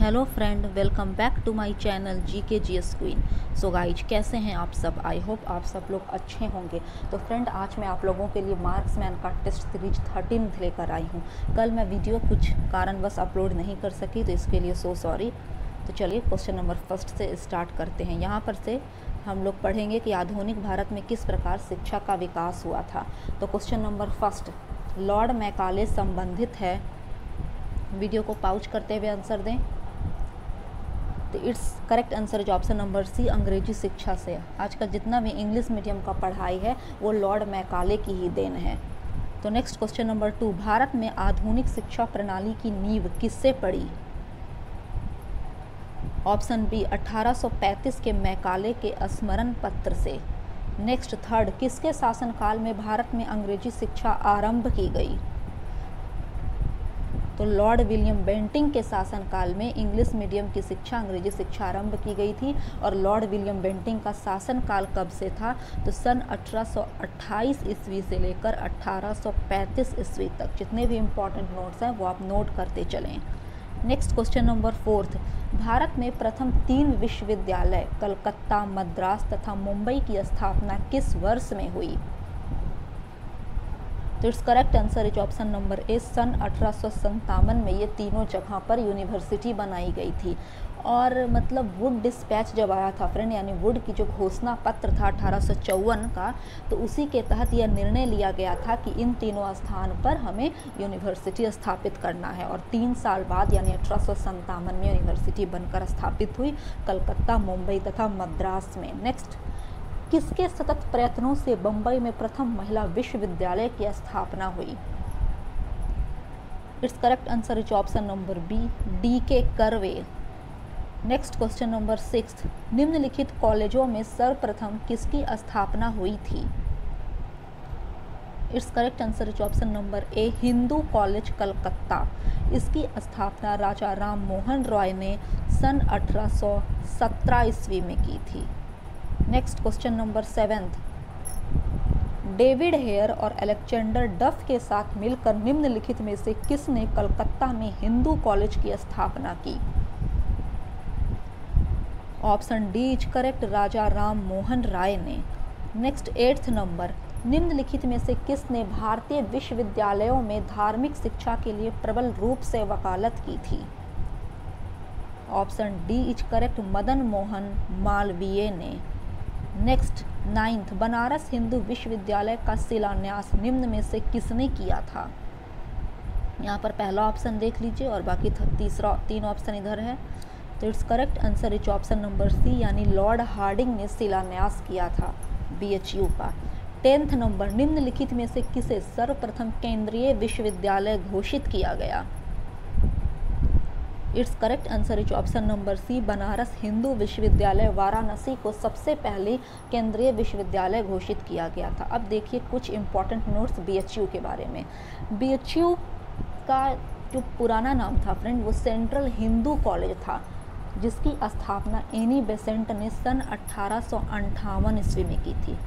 Hello friend, welcome back to my channel GK GS queen. So guys, कैसे हैं आप सब? आई होप आप सब लोग अच्छे होंगे। तो फ्रेंड, आज मैं आप लोगों के लिए मार्क्समैन का टेस्ट सीरीज 13 लेकर आई हूँ। कल मैं वीडियो कुछ कारणवश अपलोड नहीं कर सकी, तो इसके लिए सो सॉरी। तो चलिए क्वेश्चन नंबर फर्स्ट से स्टार्ट करते हैं। यहाँ पर से हम लोग पढ़ेंगे कि आधुनिक भारत में किस प्रकार शिक्षा का विकास हुआ था। तो question number first, Lord Macaulay संबंधित है। वीडियो को पॉज करते हुए आंसर दें। तो इट्स करेक्ट आंसर जो ऑप्शन नंबर सी, अंग्रेजी शिक्षा से। आजकल जितना भी इंग्लिश मीडियम का पढ़ाई है वो लॉर्ड मैकाले की ही देन है। तो नेक्स्ट क्वेश्चन नंबर 2, भारत में आधुनिक शिक्षा प्रणाली की नींव किससे पड़ी? ऑप्शन बी, 1835 के मैकाले के स्मरण पत्र से। नेक्स्ट थर्ड, किसके शासनकाल में भारत में अंग्रेजी शिक्षा आरंभ की गई? तो लॉर्ड विलियम बेंटिंग के शासनकाल में इंग्लिश मीडियम की शिक्षा, अंग्रेजी शिक्षा आरंभ की गई थी। और लॉर्ड विलियम बेंटिंग का शासनकाल कब से था? तो सन 1828 ईस्वी से लेकर 1835 ईस्वी तक। जितने भी इम्पॉर्टेंट नोट्स हैं वो आप नोट करते चलें। नेक्स्ट क्वेश्चन नंबर 4, भारत में प्रथम 3 विश्वविद्यालय कलकत्ता, मद्रास तथा मुंबई की स्थापना किस वर्ष में हुई? तो it's correct answer is option number A, सन 1857 में ये तीनों जगह पर यूनिवर्सिटी बनाई गई थी। और मतलब वुड डिस्पैच जब आया था फ्रेंड, यानी वुड की जो घोषणा पत्र था 1854 का, तो उसी के तहत यह निर्णय लिया गया था कि इन तीनों स्थान पर हमें यूनिवर्सिटी स्थापित करना है। और 3 साल बाद यानी 1857 में यूनिवर्सिटी बनकर स्थापित हुई कलकत्ता, मुंबई तथा मद्रास में। नेक्स्ट, किसके सतत प्रयत्नों से बम्बई में प्रथम महिला विश्वविद्यालय की स्थापना हुई? It's correct answer is option number B, D K. Karve. Next question number 6, निम्नलिखित कॉलेजों में सर्वप्रथम किसकी स्थापना हुई थी? It's correct answer is option number A, Hindu college Calcutta. इसकी स्थापना राजा राम मोहन रॉय ने सन 1817 ईस्वी में की थी। Next question number 7, David Hare और अलेक्जेंडर डफ के साथ मिलकर निम्नलिखित में से किसने कलकत्ता में हिंदू कॉलेज की स्थापना की? Option D is correct, Raja Ram Mohan Roy ने। नेक्स्ट 8th नंबर, निम्नलिखित में से किसने भारतीय विश्वविद्यालयों में धार्मिक शिक्षा के लिए प्रबल रूप से वकालत की थी? Option D is correct, Madan Mohan Malviya ने। नेक्स्ट 9th, बनारस हिंदू विश्वविद्यालय का शिलान्यास निम्न में से किसने किया था? यहाँ पर पहला ऑप्शन देख लीजिए और बाकी 3 ऑप्शन इधर है। तो it's correct answer is option number C, यानी लॉर्ड हार्डिंग ने शिलान्यास किया था BHU का। 10th नंबर, निम्नलिखित में से किसे सर्वप्रथम केंद्रीय विश्वविद्यालय घोषित किया गया? It's correct answer is option number C, Banaras Hindu विश्वविद्यालय वाराणसी को सबसे पहले केंद्रीय विश्वविद्यालय घोषित किया गया था। अब देखिए कुछ इंपॉर्टेंट नोट्स BHU के बारे में। BHU का जो पुराना नाम था फ्रेंड, वो सेंट्रल हिंदू कॉलेज था, जिसकी स्थापना एनी बेसेंट ने सन 1858 ईस्वी में की थी।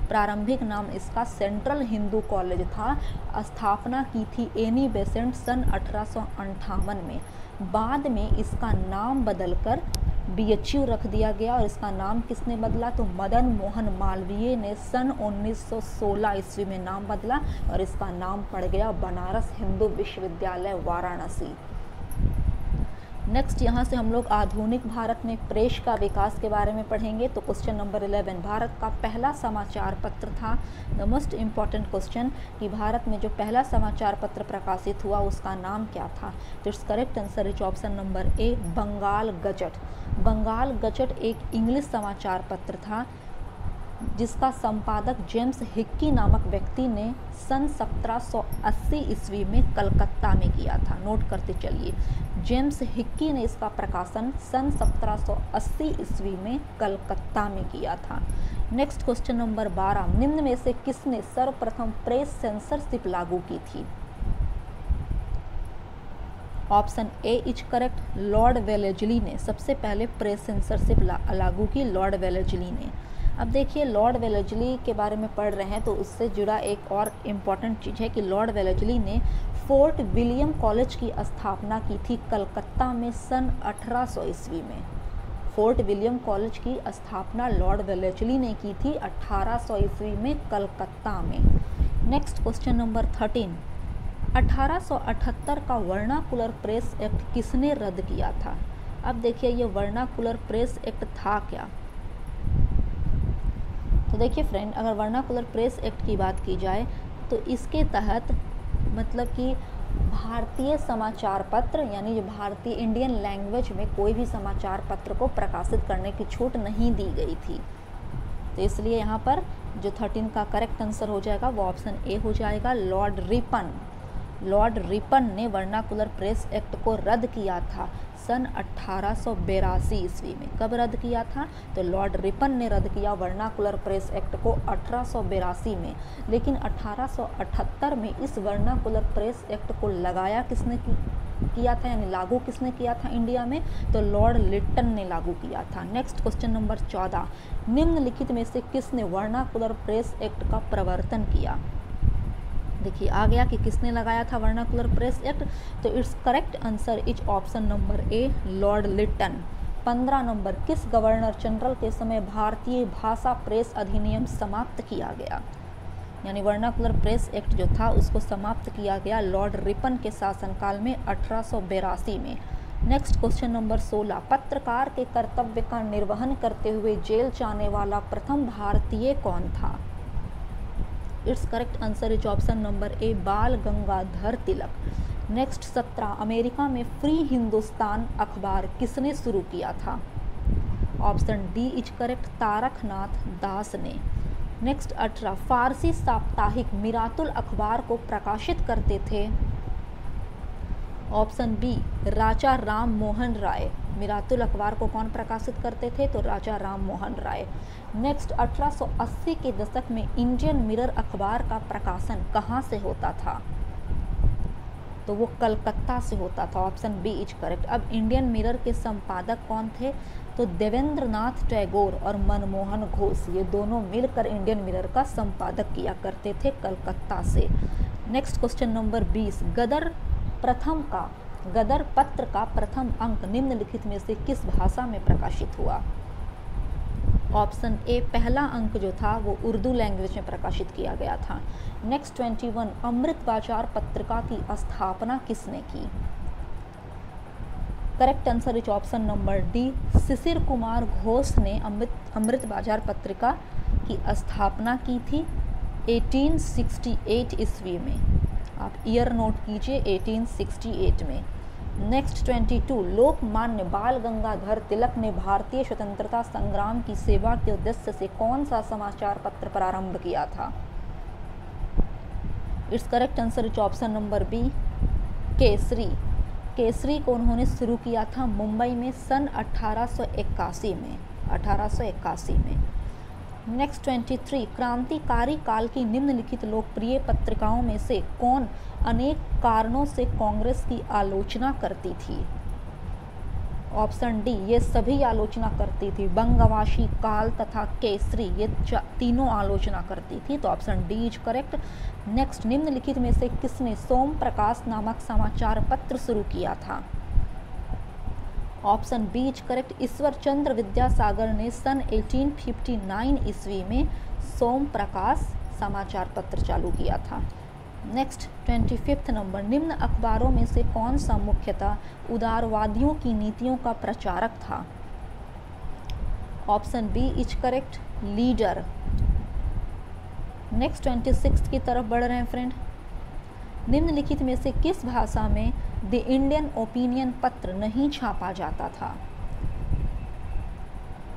प्रारंभिक नाम इसका सेंट्रल हिंदू कॉलेज था। स्थापना की थी एनी बेसेंट सन 1858 में। बाद में इसका नाम बदलकर BHU रख दिया गया। और इसका नाम किसने बदला? तो मदन मोहन मालवीय ने सन 1916 ईस्वी में नाम बदला और इसका नाम पड़ गया बनारस हिंदू विश्वविद्यालय वाराणसी। नेक्स्ट, यहाँ से हम लोग आधुनिक भारत में प्रेस का विकास के बारे में पढ़ेंगे। तो क्वेश्चन नंबर 11, भारत का पहला समाचार पत्र था। द मोस्ट इम्पॉर्टेंट क्वेश्चन कि भारत में जो पहला समाचार पत्र प्रकाशित हुआ उसका नाम क्या था? तो it's correct answer is option number A, Bengal gazette. Bengal gazette एक इंग्लिश समाचार पत्र था जिसका संपादक जेम्स हिक्की नामक व्यक्ति ने सन 1780 ईस्वी में कलकत्ता में किया था। नोट करते चलिए, जेम्स हिक्की ने इसका प्रकाशन सन 1780 ईस्वी में कलकत्ता में किया था। नेक्स्ट क्वेश्चन नंबर 12, निम्न में से किसने सर्वप्रथम प्रेस सेंसरशिप लागू की थी? Option A is correct, Lord Wellesley ने सबसे पहले प्रेस सेंसरशिप लागू की, लॉर्ड वेलेस्ली ने। अब देखिए लॉर्ड वेलेस्ली के बारे में पढ़ रहे हैं तो उससे जुड़ा एक और इम्पॉर्टेंट चीज़ है कि लॉर्ड वेलेस्ली ने फोर्ट विलियम कॉलेज की स्थापना की थी कलकत्ता में सन 1800 ईस्वी में। फोर्ट विलियम कॉलेज की स्थापना लॉर्ड वेलेस्ली ने की थी 1800 ईस्वी में कलकत्ता में। नेक्स्ट क्वेश्चन नंबर 13, 1878 का वर्नाकुलर प्रेस एक्ट किसने रद्द किया था? अब देखिए ये वर्नाकुलर प्रेस एक्ट था क्या? तो देखिए फ्रेंड, अगर वर्नाकुलर प्रेस एक्ट की बात की जाए तो इसके तहत मतलब कि भारतीय समाचार पत्र यानी जो भारतीय इंडियन लैंग्वेज में कोई भी समाचार पत्र को प्रकाशित करने की छूट नहीं दी गई थी। तो इसलिए यहाँ पर जो 13 का करेक्ट आंसर हो जाएगा वो ऑप्शन ए हो जाएगा, लॉर्ड रिपन। लॉर्ड रिपन ने वर्नाकुलर प्रेस एक्ट को रद्द किया था सन 1882 ईस्वी में। कब रद्द किया था? तो लॉर्ड रिपन ने रद्द किया वर्नाकुलर प्रेस एक्ट को 1882 में। लेकिन 1878 में इस वर्नाकुलर प्रेस एक्ट को लगाया किसने किया था यानी लागू किसने किया था इंडिया में? तो लॉर्ड लिटन ने लागू किया था। नेक्स्ट क्वेश्चन नंबर 14, निम्नलिखित में से किसने वर्नाकुलर प्रेस एक्ट का प्रवर्तन किया? देखिए आ गया कि किसने लगाया था वर्नाकुलर प्रेस एक्ट, तो it's correct answer is option number A, lord Lytton. 15 number, किस गवर्नर जनरल के समय भारतीय भाषा प्रेस अधिनियम समाप्त किया गया? यानी वर्नाकुलर प्रेस एक्ट जो था उसको समाप्त किया गया लॉर्ड रिपन के शासनकाल में 1882 में। नेक्स्ट क्वेश्चन नंबर 16, पत्रकार के कर्तव्य का निर्वहन करते हुए जेल जाने वाला प्रथम भारतीय कौन था? It's correct answer is option number A, Bal Gangadhar Tilak. Next 17, America में फ्री हिंदुस्तान अखबार किसने शुरू किया था? Option D is correct, Taraknath Das ने। नेक्स्ट 18, फारसी साप्ताहिक मिरातुल अखबार को प्रकाशित करते थे? ऑप्शन बी, राजा राम मोहन राय। मिरातुल अखबार को कौन प्रकाशित करते थे? तो राजा राम मोहन राय। नेक्स्ट 1880 के दशक में इंडियन मिरर अखबार का प्रकाशन कहाँ से होता था? तो वो कलकत्ता से होता था। Option B is correct. अब इंडियन मिरर के संपादक कौन थे? तो देवेंद्रनाथ टैगोर और मनमोहन घोष, ये दोनों मिलकर इंडियन मिरर का संपादक किया करते थे कलकत्ता से। नेक्स्ट क्वेश्चन नंबर 20, गदर पत्र का प्रथम अंक निम्नलिखित में से किस भाषा में प्रकाशित हुआ? ऑप्शन ए, पहला अंक जो था वो उर्दू लैंग्वेज में प्रकाशित किया गया था। नेक्स्ट 21, अमृत बाजार पत्रिका की स्थापना किसने की? Correct answer is option number D, Shishir Kumar Ghosh ने अमृत बाजार पत्रिका की स्थापना की थी 1868 ईस्वी में। आप ईयर नोट कीजिए 1868 में। नेक्स्ट 22, लोकमान्य बाल गंगाधर तिलक ने भारतीय स्वतंत्रता संग्राम की सेवा के उद्देश्य से कौन सा समाचार पत्र प्रारंभ किया था? It's correct answer is option number B, Kesari. Kesari को उन्होंने शुरू किया था मुंबई में सन 1881 में। नेक्स्ट 23, क्रांतिकारी काल की निम्नलिखित लोकप्रिय पत्रिकाओं में से कौन अनेक कारणों से कांग्रेस की आलोचना करती थी? ऑप्शन डी, ये सभी आलोचना करती थी। बंगवासी, काल तथा केसरी, ये तीनों आलोचना करती थी। तो option D is correct. Next, निम्नलिखित में से किसने सोम प्रकाश नामक समाचार पत्र शुरू किया था? Option B is correct, Ishwar Chandra Vidyasagar ने सन 1859 ईस्वी में सोम प्रकाश समाचार पत्र चालू किया था। नेक्स्ट 25 नंबर, निम्न अखबारों में से कौन सा मुख्यतः उदारवादियों की नीतियों का प्रचारक था? Option B is correct, leader. Next 26 की तरफ बढ़ रहे हैं फ्रेंड। निम्नलिखित में से किस भाषा में द इंडियन ओपिनियन पत्र नहीं छापा जाता था?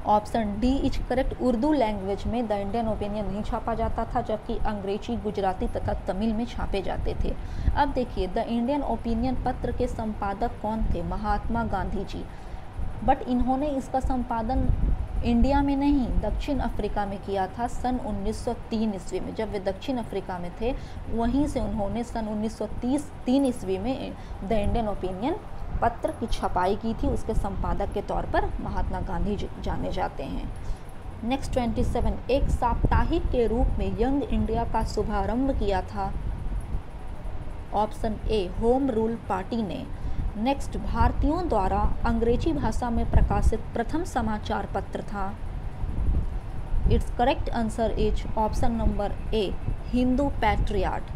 Option D is correct, Urdu language में द इंडियन ओपिनियन नहीं छापा जाता था, जबकि अंग्रेजी, गुजराती तथा तमिल में छापे जाते थे। अब देखिए, द इंडियन ओपिनियन पत्र के संपादक कौन थे? महात्मा गांधी जी। बट इन्होंने इसका संपादन इंडिया में नहीं, दक्षिण अफ्रीका में किया था सन 1903 ईस्वी में। जब वे दक्षिण अफ्रीका में थे, वहीं से उन्होंने सन 1903 ईस्वी में द इंडियन ओपिनियन पत्र की छपाई की थी। उसके संपादक के तौर पर महात्मा गांधी जाने जाते हैं। नेक्स्ट 27, एक साप्ताहिक के रूप में यंग इंडिया का शुभारंभ किया था। Option A home rule party ने। नेक्स्ट, भारतीयों द्वारा अंग्रेजी भाषा में प्रकाशित प्रथम समाचार पत्र था। It's correct answer is option number A Hindu patriot.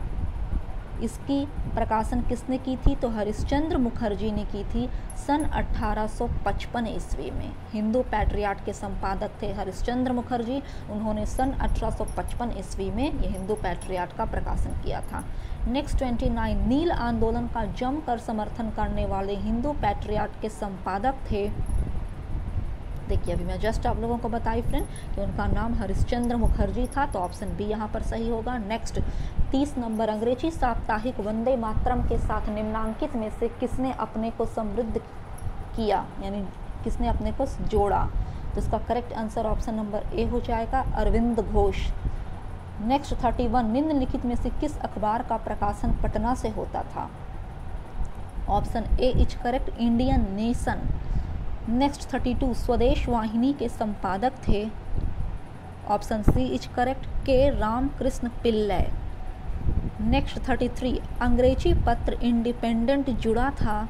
इसकी प्रकाशन किसने की थी? तो हरिश्चंद्र मुखर्जी ने की थी सन 1855 ईस्वी में। हिंदू पैट्रियाट के संपादक थे हरिश्चंद्र मुखर्जी। उन्होंने सन 1855 ईस्वी में ये हिंदू पैट्रियाट का प्रकाशन किया था। नेक्स्ट 29, नील आंदोलन का जमकर समर्थन करने वाले हिंदू पैट्रियाट के संपादक थे। देखिए अभी मैं जस्ट आप लोगों को बताई फ्रेंड कि उनका नाम हरिश्चंद्र मुखर्जी था, तो ऑप्शन बी यहाँ पर सही होगा। नेक्स्ट 30 नंबर, अंग्रेजी साप्ताहिक वंदे मातरम के साथ निम्नांकित में से किसने अपने को समृद्ध किया, यानी किसने अपने को जोड़ा? तो इसका करेक्ट आंसर ऑप्शन नंबर ए हो जाएगा, अरविंद घोष। नेक्स्ट 31, निम्नलिखित में से किस अखबार का प्रकाशन पटना से होता था? Option A is correct, Indian nation. Next 32, स्वदेश वाहिनी के संपादक थे। ऑप्शन सी इज करेक्ट, के रामकृष्ण पिल्लय। नेक्स्ट 33, अंग्रेजी पत्र इंडिपेंडेंट जुड़ा था।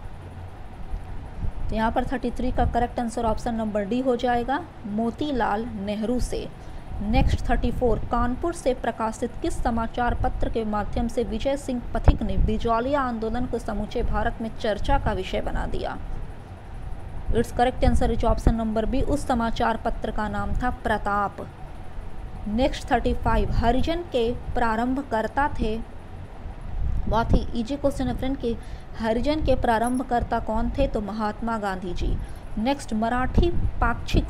तो यहाँ पर 33 का correct answer option number D हो जाएगा, मोतीलाल नेहरू से। नेक्स्ट 34, कानपुर से प्रकाशित किस समाचार पत्र के माध्यम से विजय सिंह पथिक ने बिजौलिया आंदोलन को समूचे भारत में चर्चा का विषय बना दिया? It's correct answer is option number B, उस समाचार पत्र का नाम था प्रताप। नेक्स्ट 35, हरिजन के प्रारंभकर्ता थे। बहुत ही इजी क्वेश्चन है फ्रेंड कि हरिजन के प्रारंभकर्ता कौन थे? तो महात्मा गांधी जी। नेक्स्ट, मराठी पाक्षिक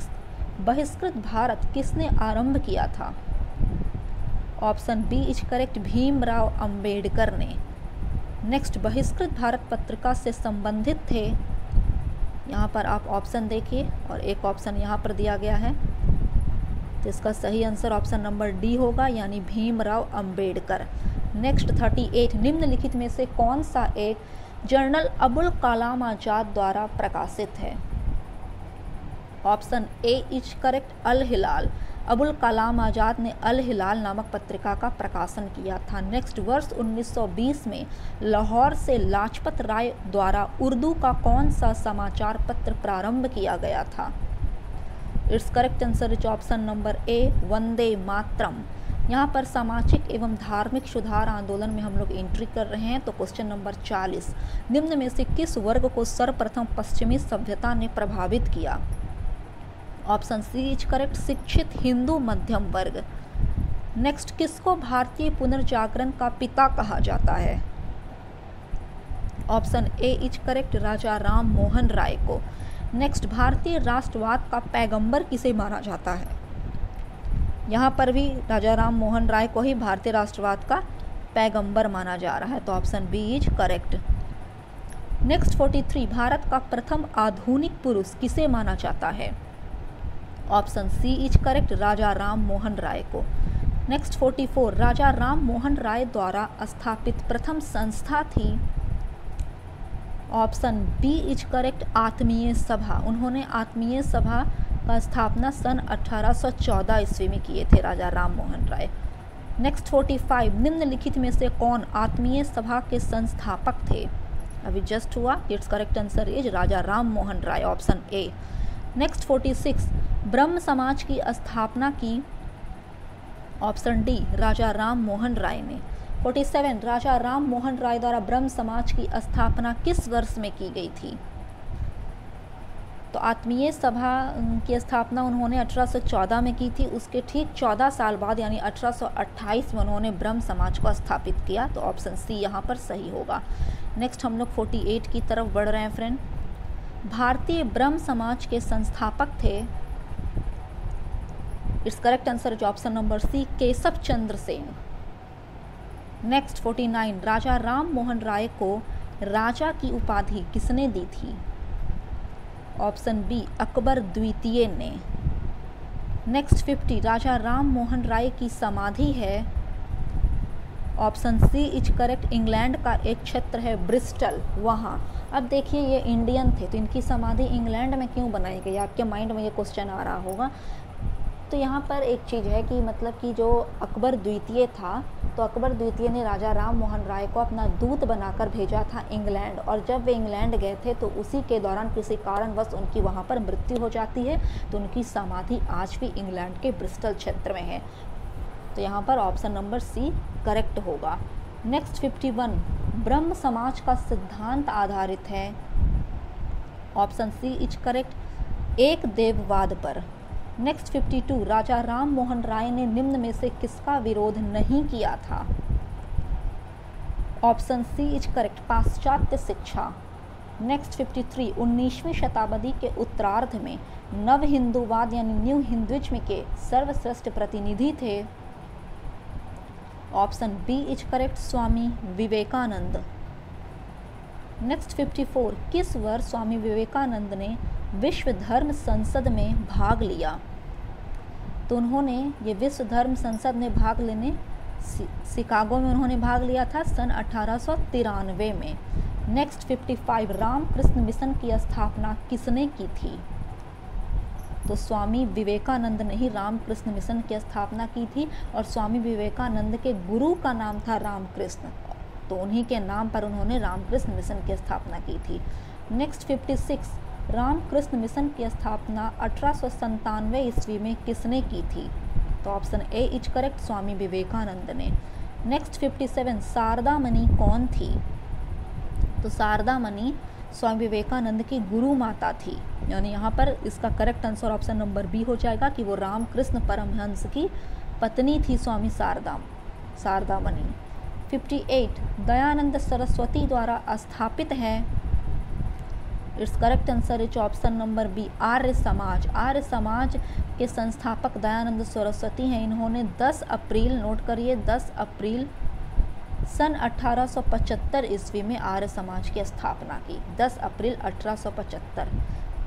बहिष्कृत भारत किसने आरंभ किया था? Option B is correct, Bhimrao Ambedkar ने। नेक्स्ट, बहिष्कृत भारत पत्रिका से संबंधित थे। यहाँ पर आप ऑप्शन देखिए और एक ऑप्शन यहाँ पर दिया गया है, तो इसका सही आंसर ऑप्शन नंबर डी होगा, यानी भीमराव अंबेडकर। नेक्स्ट 38, निम्नलिखित में से कौन सा एक जर्नल अबुल कलाम आजाद द्वारा प्रकाशित है? ऑप्शन ए इज करेक्ट, अल हिलाल। अबुल कलाम आजाद ने अल हिलाल नामक पत्रिका का प्रकाशन किया था। नेक्स्ट, वर्ष 1920 में लाहौर से लाजपत राय द्वारा उर्दू का कौन सा समाचार पत्र प्रारंभ किया गया था? It's correct answer is option number A, Vande Mataram. यहाँ पर सामाजिक एवं धार्मिक सुधार आंदोलन में हम लोग एंट्री कर रहे हैं। तो क्वेश्चन नंबर 40, निम्न में से किस वर्ग को सर्वप्रथम पश्चिमी सभ्यता ने प्रभावित किया? ऑप्शन सी इज करेक्ट, शिक्षित हिंदू मध्यम वर्ग। नेक्स्ट, किसको भारतीय पुनर्जागरण का पिता कहा जाता है? Option A is correct, Raja Ram Mohan Roy को। नेक्स्ट, भारतीय राष्ट्रवाद का पैगंबर किसे माना जाता है? यहाँ पर भी राजा राम मोहन राय को ही भारतीय राष्ट्रवाद का पैगंबर माना जा रहा है, तो option B is correct. Next 43, Bharat का प्रथम आधुनिक पुरुष किसे माना जाता है? Option C is correct, Raja Ram Mohan Roy को। नेक्स्ट 44, राजा राम मोहन राय द्वारा स्थापित प्रथम संस्था थी। ऑप्शन बी इज करेक्ट, आत्मीय सभा। उन्होंने आत्मीय सभा का स्थापना सन 1814 ईस्वी में किए थे राजा राम मोहन राय। नेक्स्ट 45, निम्नलिखित में से कौन आत्मीय सभा के संस्थापक थे? अभी जस्ट हुआ, it's correct answer is Raja Ram Mohan Roy, option A. Next 46, Brahmo Samaj की स्थापना की। ऑप्शन डी, राजा राम मोहन राय ने। 47, राजा राम मोहन राय द्वारा ब्रह्म समाज की स्थापना किस वर्ष में की गई थी? तो आत्मीय सभा की स्थापना उन्होंने 1814 में की थी। उसके ठीक 14 साल बाद यानी 1828 में उन्होंने ब्रह्म समाज को स्थापित किया, तो ऑप्शन सी यहाँ पर सही होगा। नेक्स्ट हम लोग 48 की तरफ बढ़ रहे हैं फ्रेंड। भारतीय ब्रह्म समाज के संस्थापक थे। It's correct answer is option number C, Keshab Chandra Sen. Next 49, Raja Ram Mohan Roy को राजा की उपाधि किसने दी थी? ऑप्शन बी, अकबर द्वितीय ने। नेक्स्ट 50, राजा राम मोहन राय की समाधि है। Option C is correct, England का एक क्षेत्र है ब्रिस्टल, वहाँ। अब देखिए ये इंडियन थे, तो इनकी समाधि इंग्लैंड में क्यों बनाई गई? आपके माइंड में ये क्वेश्चन आ रहा होगा। तो यहाँ पर एक चीज़ है कि मतलब कि जो अकबर द्वितीय था, तो अकबर द्वितीय ने राजा राम मोहन राय को अपना दूत बनाकर भेजा था इंग्लैंड, और जब वे इंग्लैंड गए थे तो उसी के दौरान किसी कारणवश उनकी वहाँ पर मृत्यु हो जाती है, तो उनकी समाधि आज भी इंग्लैंड के ब्रिस्टल क्षेत्र में है। तो यहाँ पर ऑप्शन नंबर सी करेक्ट होगा। नेक्स्ट 51, ब्रह्म समाज का सिद्धांत आधारित है, ऑप्शन सी इज करेक्ट, एक देववाद पर। नेक्स्ट 52, राजा राम मोहन राय ने निम्न में से किसका विरोध नहीं किया था, ऑप्शन सी इज करेक्ट, पाश्चात्य शिक्षा। नेक्स्ट 53, 19वीं शताब्दी के उत्तरार्ध में नव हिंदूवाद यानी न्यू हिंदुइज्म के सर्वश्रेष्ठ प्रतिनिधि थे, option B is correct, Swami Vivekananda. Next 54, किस वर्ष स्वामी विवेकानंद ने विश्व धर्म संसद में भाग लिया, तो उन्होंने ये विश्व धर्म संसद में भाग लेने शिकागो में उन्होंने भाग लिया था सन 1893 में। नेक्स्ट 55, रामकृष्ण मिशन की स्थापना किसने की थी, तो स्वामी विवेकानंद ने ही रामकृष्ण मिशन की स्थापना की थी, और स्वामी विवेकानंद के गुरु का नाम था रामकृष्ण, तो उन्हीं के नाम पर उन्होंने रामकृष्ण मिशन की स्थापना की थी। नेक्स्ट 56, रामकृष्ण मिशन की स्थापना 1897 ईस्वी में किसने की थी, तो option A is correct, Swami Vivekananda ने। नेक्स्ट 57, शारदा मणि कौन थी, तो शारदा मणि स्वामी विवेकानंद की गुरु माता थी, यानी यहाँ पर इसका correct answer option number B हो जाएगा कि वो रामकृष्ण परमहंस की पत्नी थी स्वामी शारदा मणि। 58, दयानंद सरस्वती द्वारा स्थापित है, it's correct answer is option number B, Arya Samaj. Arya समाज के संस्थापक दयानंद सरस्वती हैं, इन्होंने 10 अप्रैल, नोट करिए 10 अप्रैल सन 1875 ईस्वी में आर्य समाज की स्थापना की, 10 अप्रैल 1875।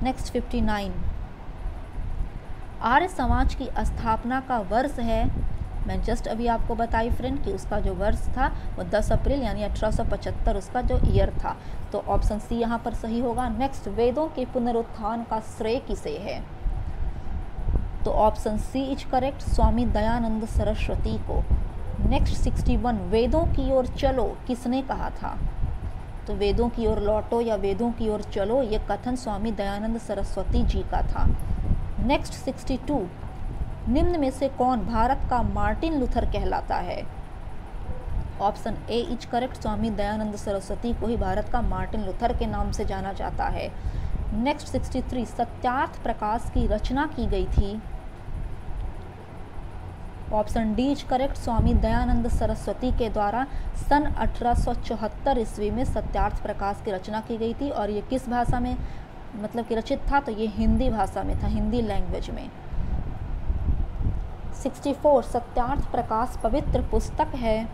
नेक्स्ट 59, आर्य समाज की स्थापना का वर्ष है, मैं जस्ट अभी आपको बताई फ्रेंड कि उसका जो वर्ष था वो 10 अप्रैल यानी 1875 उसका जो ईयर था, तो ऑप्शन सी यहाँ पर सही होगा। नेक्स्ट, वेदों के पुनरुत्थान का श्रेय किसे है, तो ऑप्शन सी इज करेक्ट, स्वामी दयानंद सरस्वती को। नेक्स्ट 61, वेदों की ओर चलो किसने कहा था, तो वेदों की ओर लौटो या वेदों की ओर चलो, ये कथन स्वामी दयानंद सरस्वती जी का था। नेक्स्ट 62, निम्न में से कौन भारत का मार्टिन लूथर कहलाता है, ऑप्शन ए इज करेक्ट, स्वामी दयानंद सरस्वती को ही भारत का मार्टिन लूथर के नाम से जाना जाता है। नेक्स्ट 63, सत्यार्थ प्रकाश की रचना की गई थी, ऑप्शन डी इज करेक्ट, स्वामी दयानंद सरस्वती के द्वारा सन 1874 ईस्वी में सत्यार्थ प्रकाश की रचना की गई थी, और ये किस भाषा में मतलब कि रचित था, तो ये हिंदी भाषा में था, हिंदी लैंग्वेज में। 64, सत्यार्थ प्रकाश पवित्र पुस्तक है,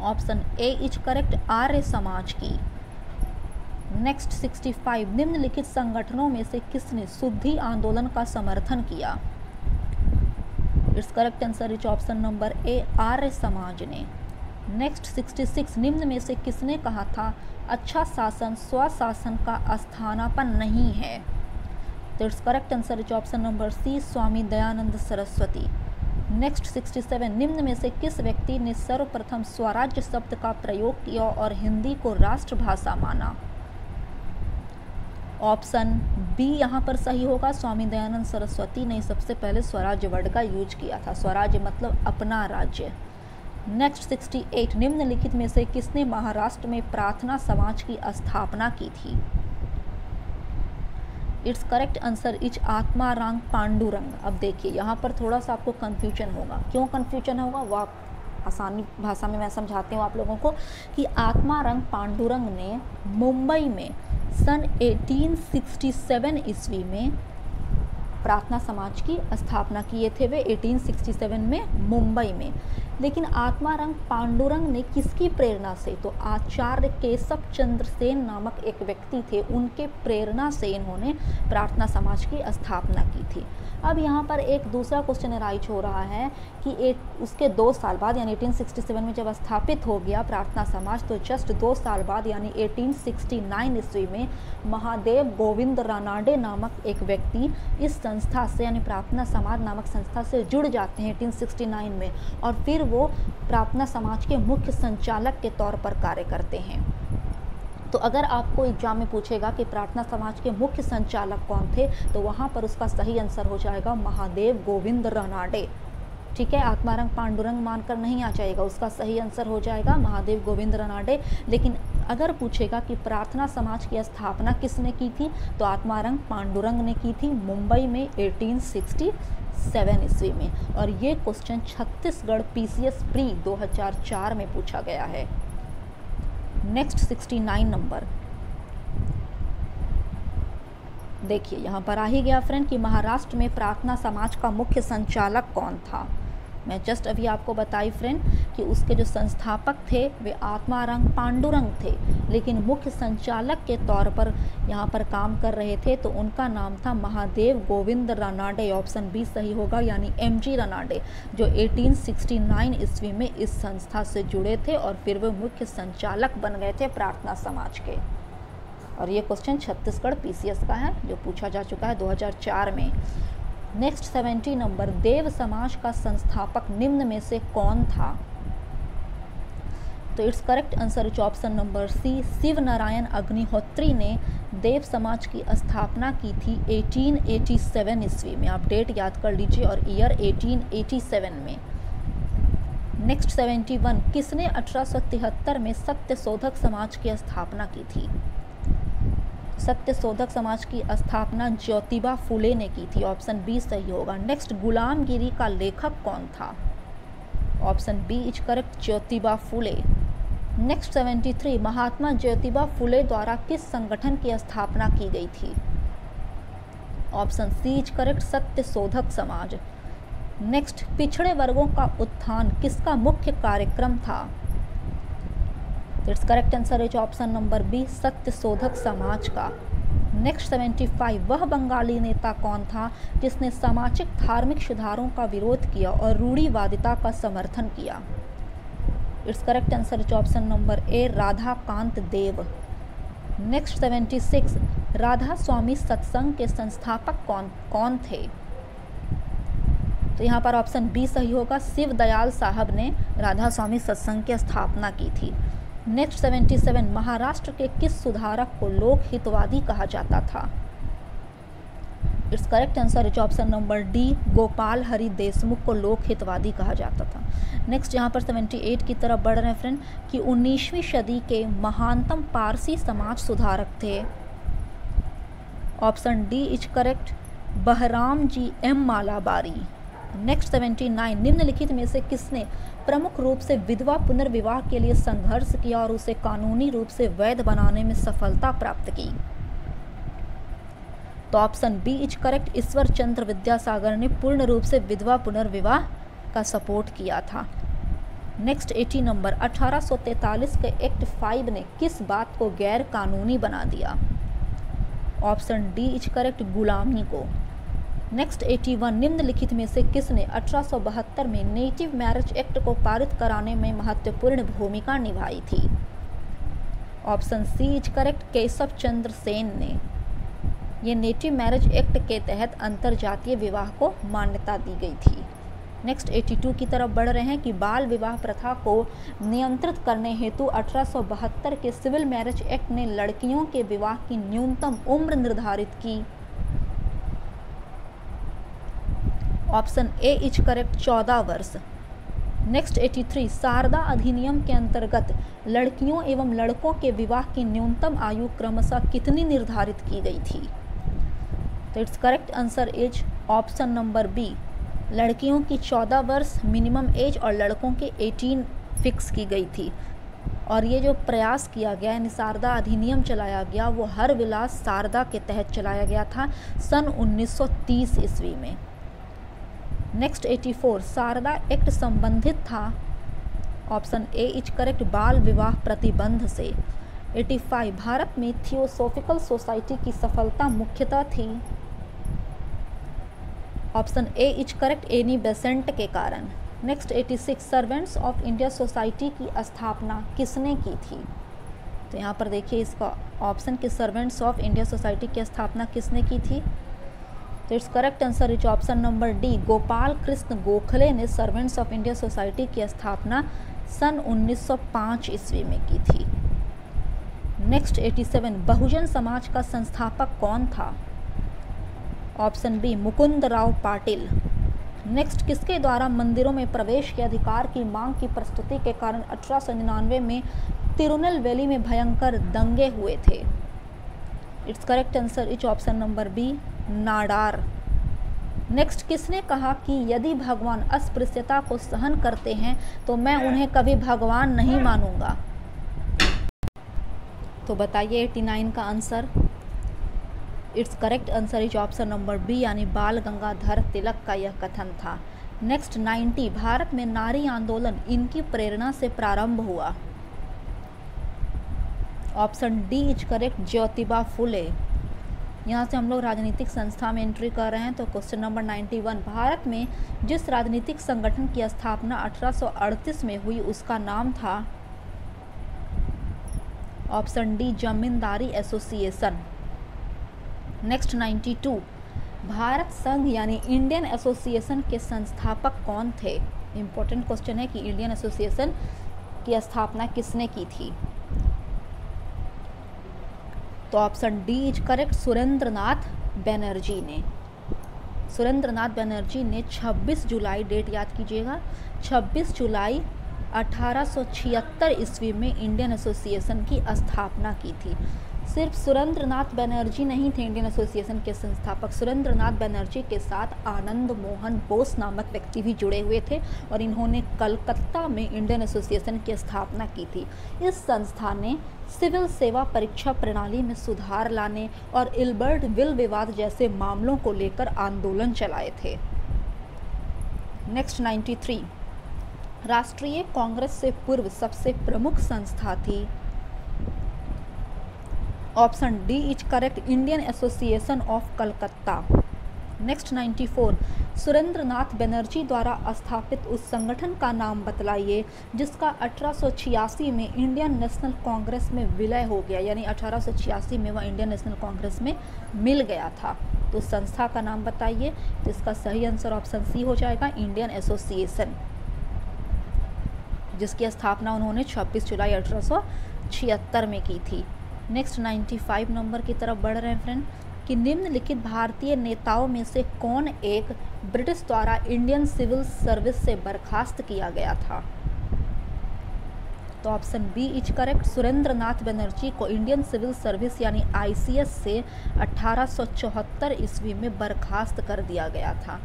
option A is correct, Arya Samaj की। नेक्स्ट 65, निम्नलिखित संगठनों में से किसने शुद्धि आंदोलन का समर्थन किया, it's correct answer is option number A, Arya Samaj ने। नेक्स्ट 66, निम्न में से किसने कहा था अच्छा शासन स्वशासन का स्थानापन्न नहीं है, तो it's correct answer is option number C, Swami Dayanand Saraswati. Next 67, निम्न में से किस व्यक्ति ने सर्वप्रथम स्वराज्य शब्द का प्रयोग किया और हिंदी को राष्ट्रभाषा माना, ऑप्शन बी यहाँ पर सही होगा, स्वामी दयानंद सरस्वती ने सबसे पहले स्वराज्य वर्ड का यूज किया था, स्वराज्य मतलब अपना राज्य। नेक्स्ट 68, निम्नलिखित में से किसने महाराष्ट्र में प्रार्थना समाज की स्थापना की थी, it's correct answer is Atmaram Pandurang. अब देखिए यहाँ पर थोड़ा सा आपको कन्फ्यूजन होगा, क्यों कन्फ्यूजन होगा वो आप आसानी भाषा में मैं समझाती हूँ आप लोगों को कि आत्माराम पांडुरंग ने मुंबई में सन 1867 ईस्वी में प्रार्थना समाज की स्थापना किए थे, वे 1867 में मुंबई में। लेकिन आत्मारंग पांडुरंग ने किसकी प्रेरणा से, तो आचार्य केशव चंद्र सेन नामक एक व्यक्ति थे, उनके प्रेरणा से इन्होंने प्रार्थना समाज की स्थापना की थी। अब यहाँ पर एक दूसरा क्वेश्चन राइज हो रहा है कि उसके 2 साल बाद यानी 1867 में जब स्थापित हो गया प्रार्थना समाज, तो जस्ट 2 साल बाद यानी 1869 ईस्वी में महादेव गोविंद रानाडे नामक एक व्यक्ति इस संस्था से यानी प्रार्थना समाज नामक संस्था से जुड़ जाते हैं 1869 में, और फिर वो प्रार्थना समाज के मुख्य संचालक के तौर पर कार्य करते हैं। तो अगर आपको एग्जाम में पूछेगा कि प्रार्थना समाज के मुख्य संचालक कौन थे, तो वहाँ पर उसका सही आंसर हो जाएगा महादेव गोविंद रानाडे। ठीक है, आत्मारंग पांडुरंग मानकर नहीं आ जाएगा, उसका सही आंसर हो जाएगा महादेव गोविंद रानाडे। लेकिन अगर पूछेगा कि प्रार्थना समाज की स्थापना किसने की थी, तो आत्मारंग पांडुरंग ने की थी मुंबई में 1867 ईस्वी में। और ये क्वेश्चन छत्तीसगढ़ PCS प्री 2004 में पूछा गया है। नेक्स्ट 69 नंबर देखिए, यहाँ पर आ ही गया फ्रेंड कि महाराष्ट्र में प्रार्थना समाज का मुख्य संचालक कौन था। मैं जस्ट अभी आपको बताई फ्रेंड कि उसके जो संस्थापक थे वे आत्मारंग पांडुरंग थे, लेकिन मुख्य संचालक के तौर पर यहाँ पर काम कर रहे थे, तो उनका नाम था महादेव गोविंद रानाडे। ऑप्शन बी सही होगा, यानी MG रानाडे, जो 1869 ईस्वी में इस संस्था से जुड़े थे और फिर वे मुख्य संचालक बन गए थे प्रार्थना समाज के। और ये क्वेश्चन छत्तीसगढ़ PCS का है जो पूछा जा चुका है 2004 में। नेक्स्ट 70 नंबर, देव समाज का संस्थापक निम्न में से कौन था। तो it's correct answer is option number C, Shiv Narayan Agnihotri ने देव समाज की स्थापना की थी 1887 ईस्वी में। आप डेट याद कर लीजिए और ईयर 1887 में। नेक्स्ट 71, किसने 1873 में सत्यशोधक समाज की स्थापना की थी। सत्यशोधक समाज की स्थापना ज्योतिबा फुले ने की थी। ऑप्शन बी सही होगा। नेक्स्ट, गुलामगिरी का लेखक कौन था। Option B is correct, Jyotiba Phule. Next 73, Mahatma Jyotiba Phule द्वारा किस संगठन की स्थापना की गई थी। Option C is correct, Satyashodhak Samaj. Next, पिछड़े वर्गों का उत्थान किसका मुख्य कार्यक्रम था। It's correct answer is option number B, Satyashodhak Samaj का। नेक्स्ट 75, वह बंगाली नेता कौन था जिसने सामाजिक धार्मिक सुधारों का विरोध किया और रूढ़िवादिता का समर्थन किया। It's correct answer is option number A, Radha Kant Dev. Next 76, Radha Soami Satsang के संस्थापक कौन थे। तो यहाँ पर ऑप्शन बी सही होगा, शिव दयाल साहब ने राधा स्वामी सत्संग की स्थापना की थी। नेक्स्ट 77, महाराष्ट्र के किस सुधारक को लोक हितवादी कहा जाता था। It's correct answer is option number D, Gopal Hari Deshmukh को लोक हितवादी कहा जाता था। नेक्स्ट यहाँ पर 78 की तरफ बढ़ रहे हैं फ्रेंड कि 19वीं सदी के महानतम पारसी समाज सुधारक थे। Option D is correct, Behram ji M Malabari. Next 79, निम्नलिखित में से किसने प्रमुख रूप से विधवा पुनर्विवाह के लिए संघर्ष किया और उसे कानूनी रूप से वैध बनाने में सफलता प्राप्त की। तो option B is correct, Ishwar Chandra Vidyasagar ने पूर्ण रूप से विधवा पुनर्विवाह का सपोर्ट किया था। नेक्स्ट 80 नंबर, 1843 के एक्ट 5 ने किस बात को गैर कानूनी बना दिया। ऑप्शन डी इज करेक्ट, गुलामी को। नेक्स्ट 81, निम्नलिखित में से किसने 1872 में नेटिव मैरिज एक्ट को पारित कराने में महत्वपूर्ण भूमिका निभाई थी। Option C is correct, Keshav Chandra Sen ने। ये नेटिव मैरिज एक्ट के तहत अंतरजातीय विवाह को मान्यता दी गई थी। नेक्स्ट 82 की तरफ बढ़ रहे हैं कि बाल विवाह प्रथा को नियंत्रित करने हेतु 1872 के सिविल मैरिज एक्ट ने लड़कियों के विवाह की न्यूनतम उम्र निर्धारित की। ऑप्शन ए इज करेक्ट, 14 वर्ष। नेक्स्ट 83, शारदा अधिनियम के अंतर्गत लड़कियों एवं लड़कों के विवाह की न्यूनतम आयु क्रमशः कितनी निर्धारित की गई थी। तो it's correct answer is option number B, लड़कियों की 14 वर्ष मिनिमम एज और लड़कों के 18 फिक्स की गई थी। और ये जो प्रयास किया गया यानी शारदा अधिनियम चलाया गया वो हर विलास शारदा के तहत चलाया गया था सन 1930 ईस्वी में। नेक्स्ट 84, शारदा एक्ट संबंधित था ऑप्शन ए इज करेक्ट, बाल विवाह प्रतिबंध से। 85 भारत में थियोसॉफिकल सोसाइटी की सफलता मुख्यतः थी। Option A is correct, Annie Besant के कारण। Next 86 servants of India society की स्थापना किसने की थी? तो यहाँ पर देखिए इसका ऑप्शन कि सर्वेंट्स ऑफ इंडिया सोसाइटी की स्थापना किसने की थी। तो it's correct answer is option number D, Gopal Krishna Gokhale ने सर्वेंट्स ऑफ इंडिया सोसाइटी की स्थापना सन 1905 ईस्वी में की थी। नेक्स्ट 87 बहुजन समाज का संस्थापक कौन था? Option B, Mukund Rao Patil. Next किसके द्वारा मंदिरों में प्रवेश के अधिकार की मांग की प्रस्तुति के कारण 1899 में तिरुनेलवेली में भयंकर दंगे हुए थे? It's correct answer is option number B, Nadar. Next किसने कहा कि यदि भगवान अस्पृश्यता को सहन करते हैं तो मैं उन्हें कभी भगवान नहीं मानूंगा? तो बताइए 89 का answer. It's correct answer is option number B, यानी बाल गंगाधर तिलक का यह कथन था। नेक्स्ट 90 भारत में नारी आंदोलन इनकी प्रेरणा से प्रारंभ हुआ। Option D is correct, Jyotiba Phule. यहाँ से हम लोग राजनीतिक संस्था में एंट्री कर रहे हैं। तो क्वेश्चन नंबर 91 भारत में जिस राजनीतिक संगठन की स्थापना 1838 में हुई उसका नाम था? ऑप्शन डी, जमींदारी एसोसिएशन। नेक्स्ट 92 भारत संघ यानी इंडियन एसोसिएशन के संस्थापक कौन थे? इंपॉर्टेंट क्वेश्चन है कि इंडियन एसोसिएशन की स्थापना किसने की थी? तो option D is correct, Surendranath Banerjee ने। सुरेंद्रनाथ बनर्जी ने 26 जुलाई, डेट याद कीजिएगा, 26 जुलाई 1876 ईस्वी में इंडियन एसोसिएशन की स्थापना की थी। सिर्फ सुरेंद्रनाथ बनर्जी नहीं थे इंडियन एसोसिएशन के संस्थापक, सुरेंद्रनाथ बनर्जी के साथ आनंद मोहन बोस नामक व्यक्ति भी जुड़े हुए थे और इन्होंने कलकत्ता में इंडियन एसोसिएशन की स्थापना की थी। इस संस्था ने सिविल सेवा परीक्षा प्रणाली में सुधार लाने और इल्बर्ट विल विवाद जैसे मामलों को लेकर आंदोलन चलाए थे। नेक्स्ट 93 राष्ट्रीय कांग्रेस से पूर्व सबसे प्रमुख संस्था थी? Option D is correct, Indian association of Calcutta. Next 94 Surendranath Banerjee द्वारा स्थापित उस संगठन का नाम बतलाइए जिसका 1886 में इंडियन नेशनल कांग्रेस में विलय हो गया, यानी 1886 में वह इंडियन नेशनल कांग्रेस में मिल गया था। तो संस्था का नाम बताइए। तो इसका सही आंसर ऑप्शन सी हो जाएगा, इंडियन एसोसिएशन, जिसकी स्थापना उन्होंने 26 जुलाई 1876 में की थी। नेक्स्ट 95 नंबर की तरफ बढ़ रहे हैं फ्रेंड कि निम्नलिखित भारतीय नेताओं में से कौन एक ब्रिटिश द्वारा इंडियन सिविल सर्विस से बर्खास्त किया गया था? तो option B is correct, Surendranath Banerjee को इंडियन सिविल सर्विस यानी आईसीएस से 1874 ईस्वी में बर्खास्त कर दिया गया था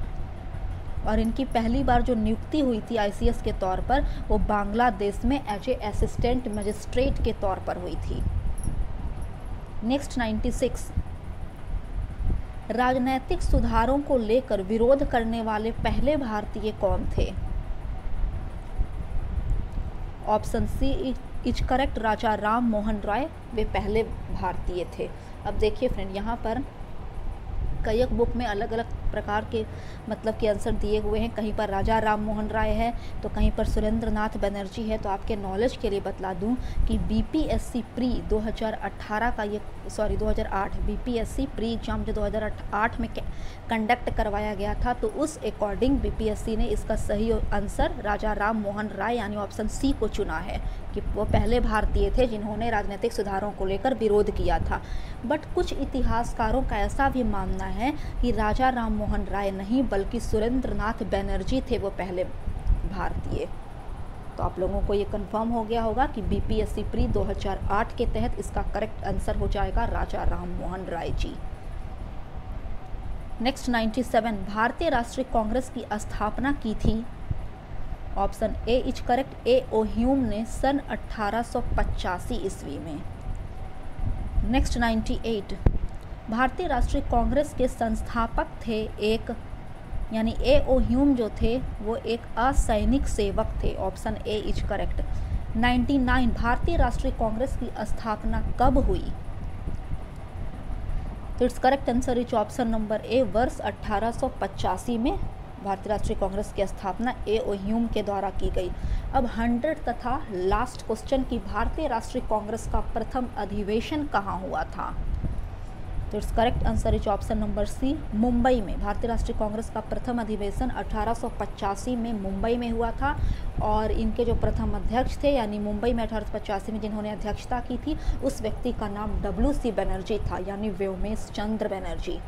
और इनकी पहली बार जो नियुक्ति हुई थी आईसीएस के तौर पर वो बांग्लादेश में एज ए असिस्टेंट मजिस्ट्रेट के तौर पर हुई थी। नेक्स्ट 96 राजनैतिक सुधारों को लेकर विरोध करने वाले पहले भारतीय कौन थे? Option C is correct, Raja Ram Mohan राय, वे पहले भारतीय थे। अब देखिए फ्रेंड, यहाँ पर कई बुक में अलग अलग प्रकार के मतलब के आंसर दिए हुए हैं। कहीं पर राजा राम मोहन राय है तो कहीं पर सुरेंद्रनाथ बनर्जी है। तो आपके नॉलेज के लिए बतला दूं कि बीपीएससी प्री 2018 का ये 2008 बीपीएससी प्री एग्जाम जो 2008 में कंडक्ट करवाया गया था, तो उस अकॉर्डिंग बीपीएससी ने इसका सही आंसर राजा राम मोहन राय यानी ऑप्शन सी को चुना है कि वो पहले भारतीय थे जिन्होंने राजनीतिक सुधारों को लेकर विरोध किया था। बट कुछ इतिहासकारों का ऐसा भी मानना है कि राजा राम मोहन राय नहीं बल्कि सुरेंद्रनाथ बनर्जी थे वो पहले भारतीय। तो आप लोगों को ये कंफर्म हो गया होगा कि बीपीएससी प्री 2008 के तहत इसका करेक्ट आंसर हो जाएगा राजा राम मोहन राय जी। नेक्स्ट 97 भारतीय राष्ट्रीय कांग्रेस की स्थापना की थी? Option A is correct, A O Hume ने सन 1885 ईस्वी में। नेक्स्ट 98 भारतीय राष्ट्रीय कांग्रेस के संस्थापक थे एक यानी ए ओ ह्यूम जो थे वो एक असैनिक सेवक थे। Option A is correct. 99 भारतीय राष्ट्रीय कांग्रेस की स्थापना कब हुई? तो it's correct answer is option number ए, वर्ष 1885 में भारतीय राष्ट्रीय कांग्रेस की स्थापना ए ओ ह्यूम के द्वारा की गई। अब 100 तथा लास्ट क्वेश्चन की भारतीय राष्ट्रीय कांग्रेस का प्रथम अधिवेशन कहाँ हुआ था? तो it's correct answer is option number C, Mumbai में। भारतीय राष्ट्रीय कांग्रेस का प्रथम अधिवेशन 1885 में मुंबई में हुआ था और इनके जो प्रथम अध्यक्ष थे यानी मुंबई में 1885 में जिन्होंने अध्यक्षता की थी उस व्यक्ति का नाम WC बनर्जी था यानी व्योमेश चंद्र बनर्जी।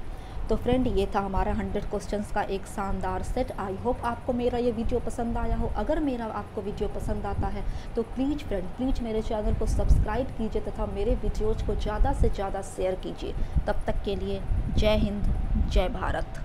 तो फ्रेंड ये था हमारा 100 क्वेश्चंस का एक शानदार सेट। आई होप आपको मेरा ये वीडियो पसंद आया हो। अगर मेरा आपको वीडियो पसंद आता है तो प्लीज़ फ्रेंड प्लीज़ मेरे चैनल को सब्सक्राइब कीजिए तथा मेरे वीडियोज़ को ज़्यादा से ज़्यादा शेयर कीजिए। तब तक के लिए जय हिंद, जय भारत।